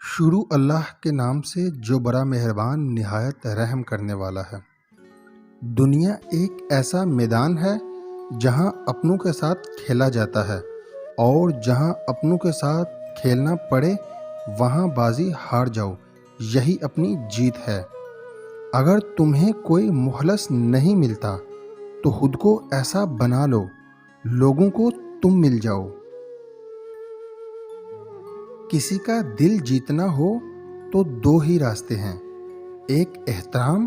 شروع اللہ کے نام سے جو بڑا مہربان نہایت رحم کرنے والا ہے۔ دنیا ایک ایسا میدان ہے جہاں اپنوں کے ساتھ کھیلا جاتا ہے، اور جہاں اپنوں کے ساتھ کھیلنا پڑے وہاں بازی ہار جاؤ، یہی اپنی جیت ہے۔ اگر تمہیں کوئی مخلص نہیں ملتا تو خود کو ایسا بنا لو، لوگوں کو تم مل جاؤ۔ کسی کا دل جیتنا ہو تو دو ہی راستے ہیں، ایک احترام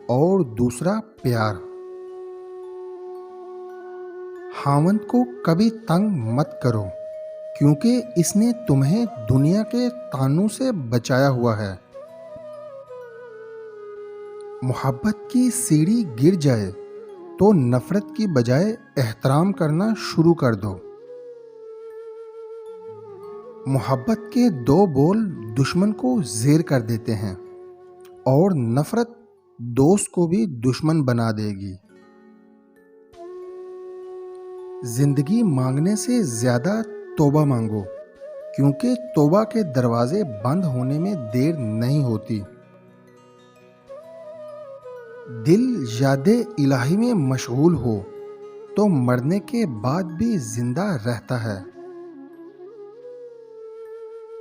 اور دوسرا پیار۔ خاوند کو کبھی تنگ مت کرو، کیونکہ اس نے تمہیں دنیا کے طعنوں سے بچایا ہوا ہے۔ محبت کی سیڑھی گر جائے تو نفرت کی بجائے احترام کرنا شروع کر دو۔ محبت کے دو بول دشمن کو زیر کر دیتے ہیں، اور نفرت دوست کو بھی دشمن بنا دے گی۔ زندگی مانگنے سے زیادہ توبہ مانگو، کیونکہ توبہ کے دروازے بند ہونے میں دیر نہیں ہوتی۔ دل یاد الہی میں مشغول ہو تو مرنے کے بعد بھی زندہ رہتا ہے۔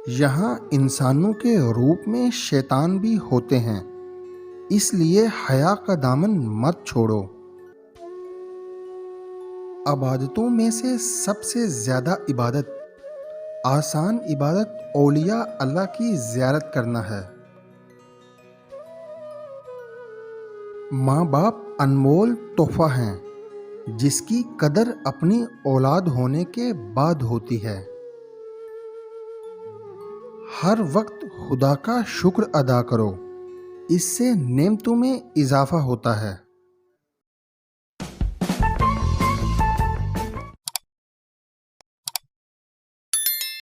یہاں انسانوں کے روپ میں شیطان بھی ہوتے ہیں، اس لیے حیا کا دامن مت چھوڑو۔ عبادتوں میں سے سب سے زیادہ آسان عبادت اولیاء اللہ کی زیارت کرنا ہے۔ ماں باپ انمول تحفہ ہیں، جس کی قدر اپنی اولاد ہونے کے بعد ہوتی ہے۔ ہر وقت خدا کا شکر ادا کرو، اس سے نعمتوں میں اضافہ ہوتا ہے۔